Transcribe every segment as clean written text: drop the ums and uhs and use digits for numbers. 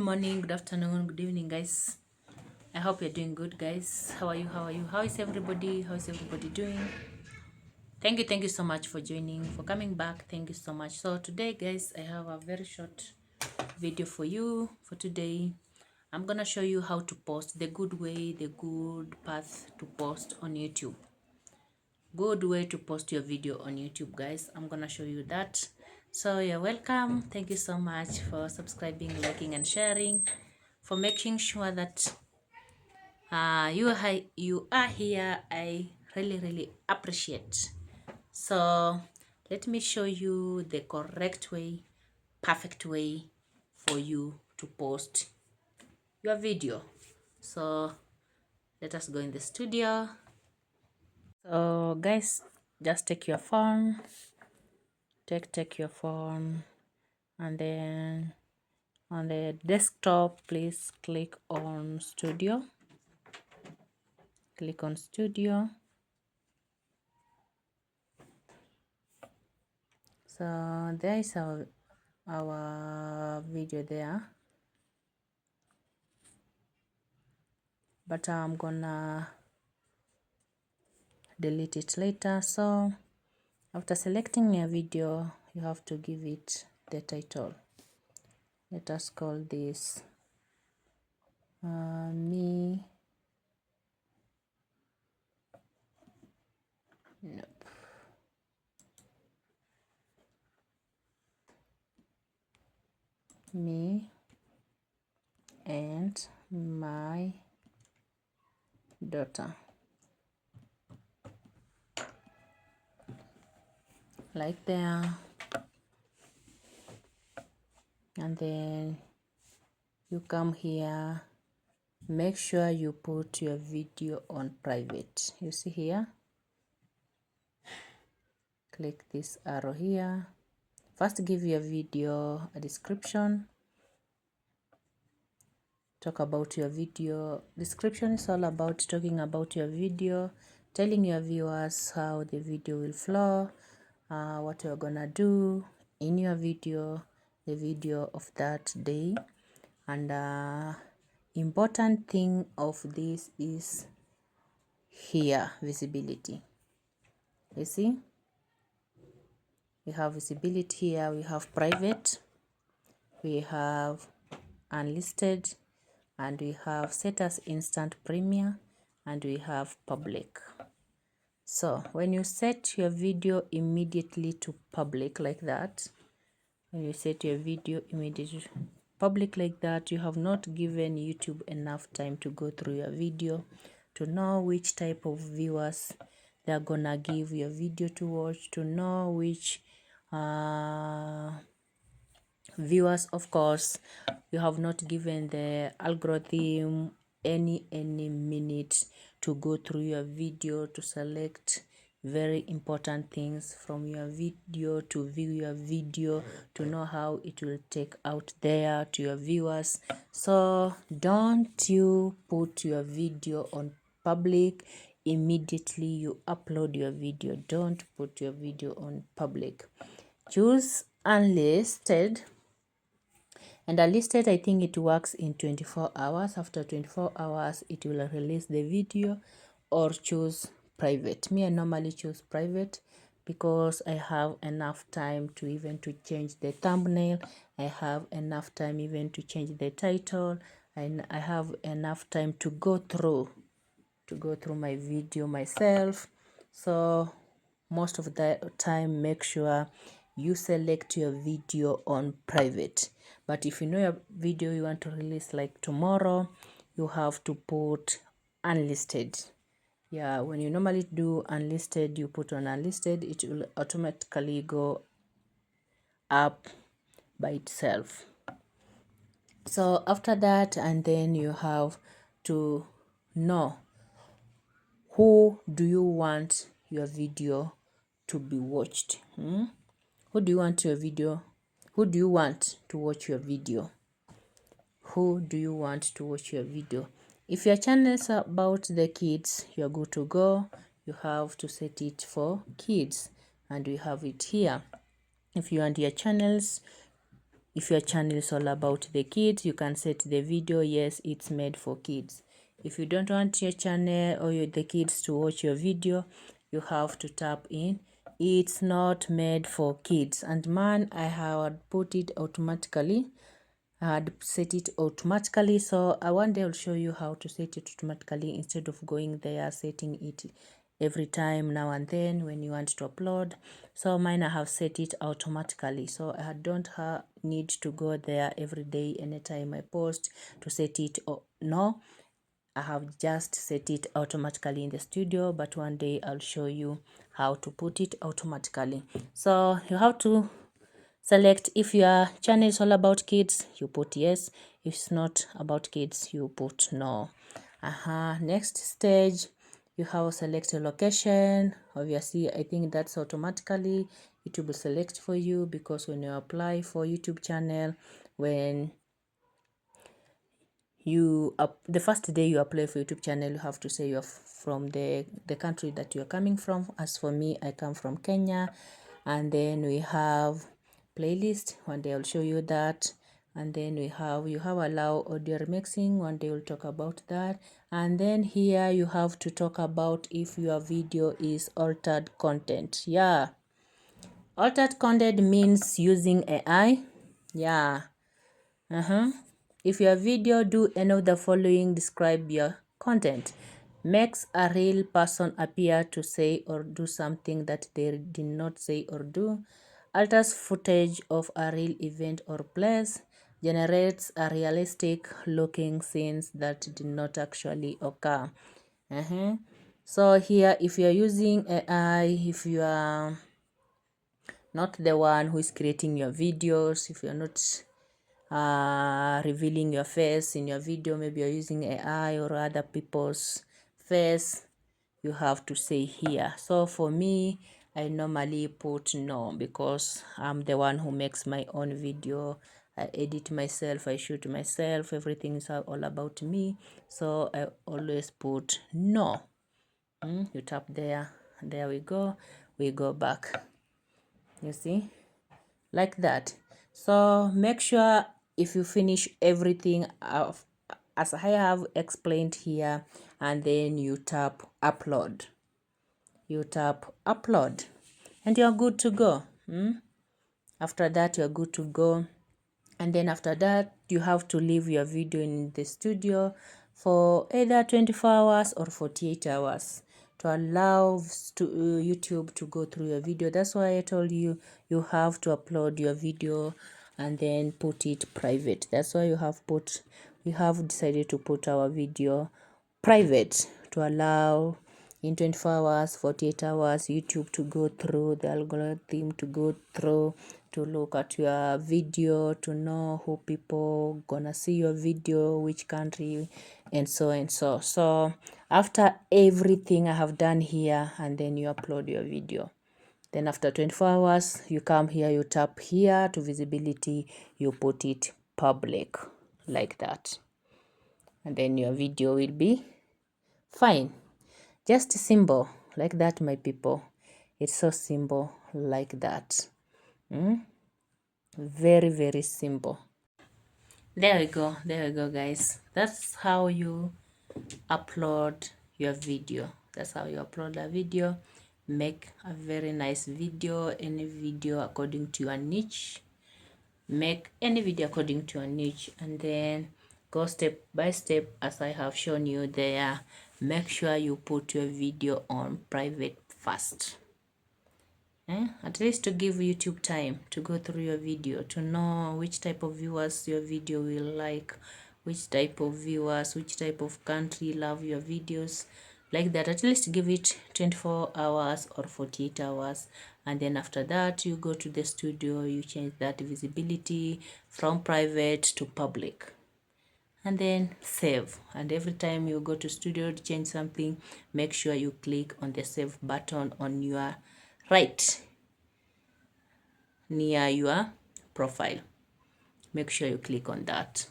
morning, good afternoon, good evening, guys. I hope you're doing good, guys. How are you? How are you? How is everybody? How is everybody doing? Thank you so much for joining, for coming back. Thank you so much. So today, guys, I have a very short video for you for today. I'm gonna show you how to post the good way, the good path to post on YouTube. Good way to post your video on YouTube, guys. I'm gonna show you that. So you're welcome. Thank you so much for subscribing, liking, and sharing, for making sure that you are here. I really appreciate. So let me show you the correct way, perfect way for you to post your video. So let us go in the studio. So guys, just take your phone, take your phone, and then on the desktop, please click on studio. Click on studio. So there is our video there, but I'm gonna delete it later. So after selecting your video, you have to give it the title. Let us call this me. Nope. Me and my daughter, like there. And then you come here, make sure you put your video on private. You see here, click this arrow here. First, give your video a description. Talk about your video. Description is all about talking about your video, telling your viewers how the video will flow, what you're gonna do in your video, the video of that day. And important thing of this is here, visibility. You see, we have visibility here, we have private, we have unlisted, and we have set as instant premiere, and we have public. So when you set your video immediately to public like that, when you set your video immediately public like that, you have not given YouTube enough time to go through your video, to know which type of viewers they're gonna give your video to watch, to know which viewers. Of course, you have not given the algorithm any minute to go through your video, to select very important things from your video, to view your video, to know how it will take out there to your viewers. So don't you put your video on public immediately you upload your video. Don't put your video on public. Choose unlisted. And unlisted, I think it works in 24 hours. After 24 hours, it will release the video. Or choose private. Me, I normally choose private because I have enough time to even to change the thumbnail. I have enough time even to change the title. And I have enough time to go through my video myself. So most of the time, make sure you select your video on private. But if you know your video you want to release like tomorrow, you have to put unlisted. Yeah, when you normally do unlisted, you put on unlisted, it will automatically go up by itself. So after that, and then you have to know who do you want your video to be watched. Who do you want your video? Who do you want to watch your video? Who do you want to watch your video? If your channel is about the kids, you're good to go. You have to set it for kids, and we have it here. If you want your channels If your channel is all about the kids, you can set the video, yes, it's made for kids. If you don't want your channel or the kids to watch your video, you have to tap in it's not made for kids. And man, I had put it automatically. I had set it automatically, so one day I'll show you how to set it automatically instead of going there setting it every time now and then when you want to upload. So mine, I have set it automatically, so I don't need to go there every day anytime I post to set it. No, I have just set it automatically in the studio, but one day I'll show you how to put it automatically. So you have to select if your channel is all about kids, you put yes. If it's not about kids, you put no. Next stage, you have select a location. Obviously, I think that's automatically YouTube will select for you, because when you apply for YouTube channel, when the first day you apply for YouTube channel, you have to say you're from the country that you're coming from. As for me, I come from Kenya. And then we have playlist, one day I'll show you that. And then you have allow audio remixing, one day we'll talk about that. And then here you have to talk about if your video is altered content. Yeah, altered content means using AI. Yeah. If your video do any of the following, describe your content. Makes a real person appear to say or do something that they did not say or do. Alters footage of a real event or place. Generates a realistic looking scenes that did not actually occur. So here, if you're using AI, if you are not the one who is creating your videos, if you're not revealing your face in your video, maybe you're using AI or other people's face, you have to say here. So for me, I normally put no, because I'm the one who makes my own video. I edit myself, I shoot myself, everything is all about me. So I always put no. You tap there, there we go back, you see, like that. So make sure if you finish everything as I have explained here, and then you tap upload, and you're good to go. After that, you're good to go. And then after that, you have to leave your video in the studio for either 24 hours or 48 hours to allow YouTube to go through your video. That's why I told you have to upload your video and then put it private. That's why we have decided to put our video private to allow in 24 hours, 48 hours, YouTube to go through, the algorithm to go through, to look at your video, to know who people gonna see your video, which country, and so and so. So after everything I have done here, and then you upload your video. Then after 24 hours, you come here, you tap here to visibility, you put it public, like that. And then your video will be fine. Just simple like that, my people. It's so simple like that. Very, very simple. There we go, guys. That's how you upload your video. That's how you upload a video. Make a very nice video, any video according to your niche. Make any video according to your niche, and then go step by step as I have shown you there. Make sure you put your video on private first. At least to give YouTube time to go through your video, to know which type of viewers your video will like, which type of viewers, which type of country love your videos, like that. At least give it 24 hours or 48 hours. And then after that, you go to the studio, you change that visibility from private to public, and then save. And every time you go to studio to change something, make sure you click on the save button on your right near your profile. Make sure you click on that.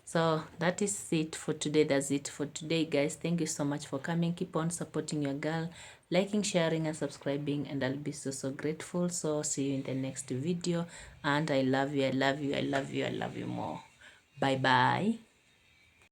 So that is it for today. That's it for today, guys. Thank you so much for coming. Keep on supporting your girl, liking, sharing, and subscribing, and I'll be so grateful. So see you in the next video, and I love you, I love you, I love you, I love you more. Bye bye.